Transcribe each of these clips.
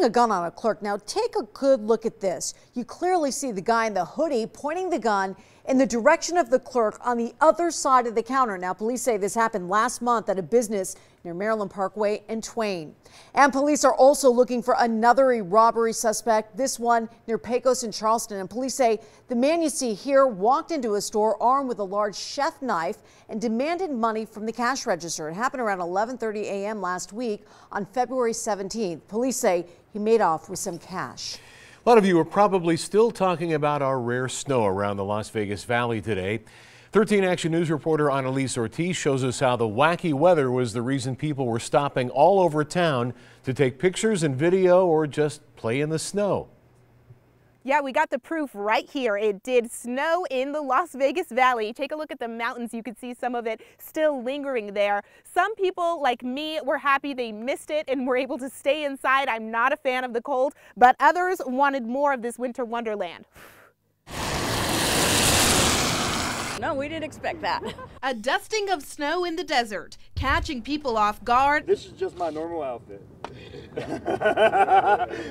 pointing a gun on a clerk. Now take a good look at this. You clearly see the guy in the hoodie pointing the gun in the direction of the clerk on the other side of the counter. Now police say this happened last month at a business near Maryland Parkway and Twain. And police are also looking for another robbery suspect, this one near Pecos in Charleston. And police say the man you see here walked into a store armed with a large chef knife and demanded money from the cash register. It happened around 11:30 a.m. last week on February 17th. Police say he made off with some cash. A lot of you are probably still talking about our rare snow around the Las Vegas Valley today. 13 Action News reporter Annalise Ortiz shows us how the wacky weather was the reason people were stopping all over town to take pictures and video or just play in the snow. Yeah, we got the proof right here. It did snow in the Las Vegas Valley. Take a look at the mountains. You could see some of it still lingering there. Some people, like me, were happy they missed it and were able to stay inside. I'm not a fan of the cold, but others wanted more of this winter wonderland. No, we didn't expect that. A dusting of snow in the desert, catching people off guard. This is just my normal outfit.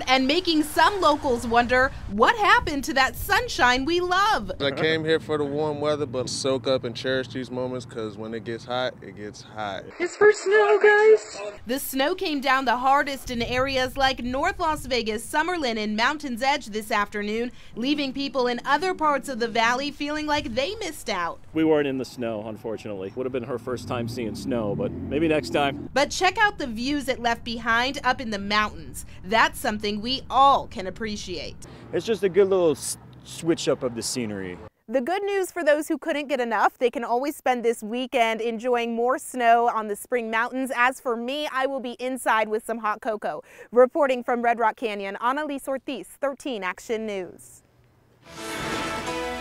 And making some locals wonder what happened to that sunshine we love. I came here for the warm weather, but soak up and cherish these moments because when it gets hot, it gets hot. It's for snow, guys. The snow came down the hardest in areas like North Las Vegas, Summerlin, and Mountain's Edge this afternoon, leaving people in other parts of the valley feeling like they missed out. We weren't in the snow, unfortunately. Would have been her first time seeing snow, but maybe next time. But check out the views it left behind up in the mountains. That's something we all can appreciate. It's just a good little switch up of the scenery. The good news for those who couldn't get enough, they can always spend this weekend enjoying more snow on the Spring Mountains. As for me, I will be inside with some hot cocoa. Reporting from Red Rock Canyon, Annalise Ortiz, 13 Action News.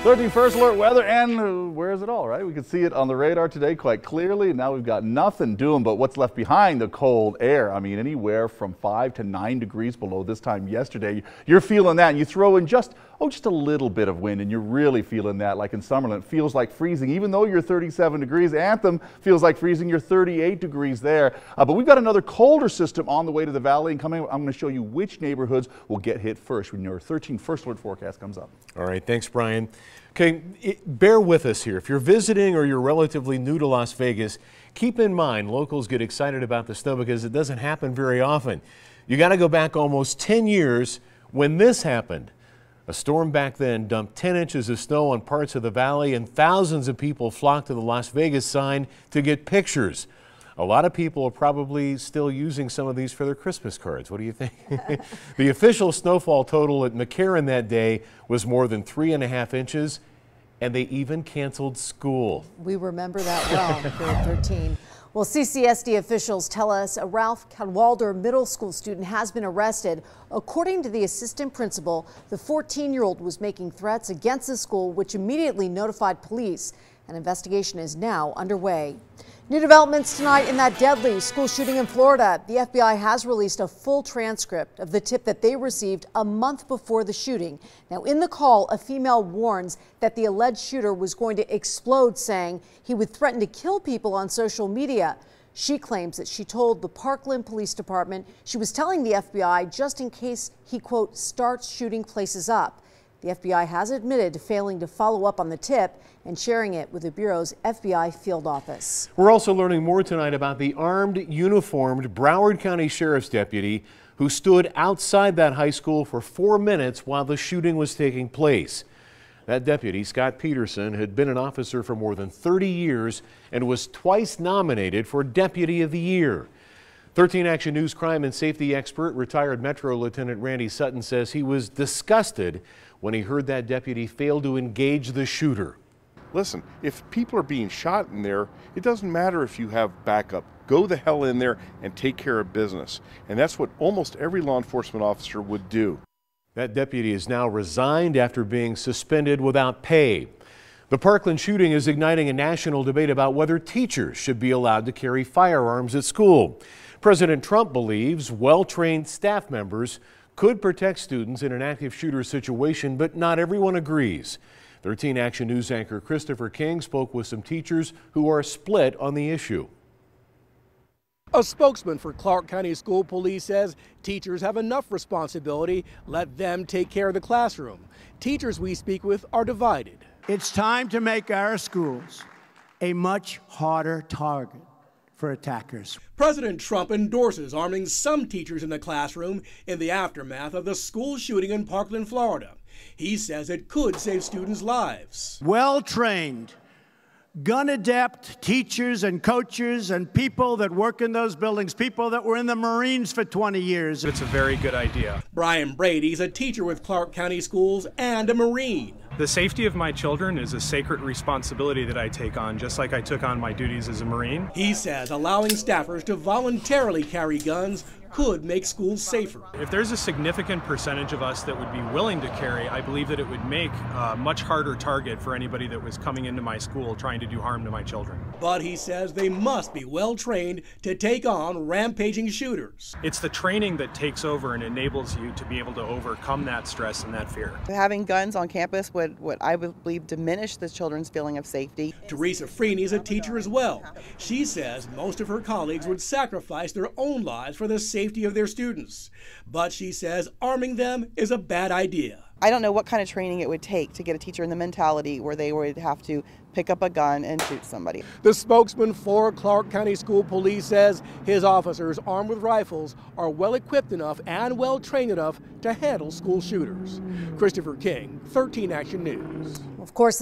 13 First Alert weather, and where is it all, right? We can see it on the radar today quite clearly. Now we've got nothing doing but what's left behind, the cold air. I mean, anywhere from 5 to 9 degrees below this time yesterday. You're feeling that, and you throw in just a little bit of wind, and you're really feeling that. Like in Summerlin, it feels like freezing. Even though you're 37 degrees, Anthem feels like freezing. You're 38 degrees there. But we've got another colder system on the way to the valley, and coming, I'm going to show you which neighborhoods will get hit first when your 13 First Alert forecast comes up. All right, thanks, Brian. Okay, bear with us here. If you're visiting or you're relatively new to Las Vegas, keep in mind locals get excited about the snow because it doesn't happen very often. You got to go back almost 10 years when this happened. A storm back then dumped 10 inches of snow on parts of the valley, and thousands of people flocked to the Las Vegas sign to get pictures. A lot of people are probably still using some of these for their Christmas cards. What do you think? The official snowfall total at McCarran that day was more than 3.5 inches, and they even canceled school. We remember that well here at 13. Well, CCSD officials tell us a Ralph Cadwalder Middle School student has been arrested. According to the assistant principal, the 14-year-old was making threats against the school, which immediately notified police. An investigation is now underway. New developments tonight in that deadly school shooting in Florida. The FBI has released a full transcript of the tip that they received a month before the shooting. Now, in the call, a female warns that the alleged shooter was going to explode, saying he would threaten to kill people on social media. She claims that she told the Parkland Police Department she was telling the FBI just in case he, quote, starts shooting places up. The FBI has admitted to failing to follow up on the tip and sharing it with the Bureau's FBI field office. We're also learning more tonight about the armed, uniformed Broward County Sheriff's deputy who stood outside that high school for 4 minutes while the shooting was taking place. That deputy, Scott Peterson, had been an officer for more than 30 years and was twice nominated for Deputy of the Year. 13 Action News crime and safety expert, retired Metro Lieutenant Randy Sutton, says he was disgusted when he heard that deputy fail to engage the shooter. Listen, if people are being shot in there, it doesn't matter if you have backup. Go the hell in there and take care of business. And that's what almost every law enforcement officer would do. That deputy is now resigned after being suspended without pay. The Parkland shooting is igniting a national debate about whether teachers should be allowed to carry firearms at school. President Trump believes well-trained staff members could protect students in an active shooter situation, but not everyone agrees. 13 Action News anchor Christopher King spoke with some teachers who are split on the issue. A spokesman for Clark County School Police says teachers have enough responsibility. Let them take care of the classroom. Teachers we speak with are divided. It's time to make our schools a much harder target for attackers. President Trump endorses arming some teachers in the classroom in the aftermath of the school shooting in Parkland, Florida. He says it could save students' lives. Well-trained, gun-adept teachers and coaches and people that work in those buildings, people that were in the Marines for 20 years. It's a very good idea. Brian Brady's a teacher with Clark County Schools and a Marine. The safety of my children is a sacred responsibility that I take on, just like I took on my duties as a Marine. He says allowing staffers to voluntarily carry guns could make schools safer. If there's a significant percentage of us that would be willing to carry, I believe that it would make a much harder target for anybody that was coming into my school trying to do harm to my children. But he says they must be well trained to take on rampaging shooters. It's the training that takes over and enables you to be able to overcome that stress and that fear. Having guns on campus would I believe diminish the children's feeling of safety. Teresa Freeney is a teacher as well. She says most of her colleagues would sacrifice their own lives for the safety of their students. But she says arming them is a bad idea. I don't know what kind of training it would take to get a teacher in the mentality where they would have to pick up a gun and shoot somebody. The spokesman for Clark County School Police says his officers armed with rifles are well equipped enough and well trained enough to handle school shooters. Christopher King, 13 Action News. Of course,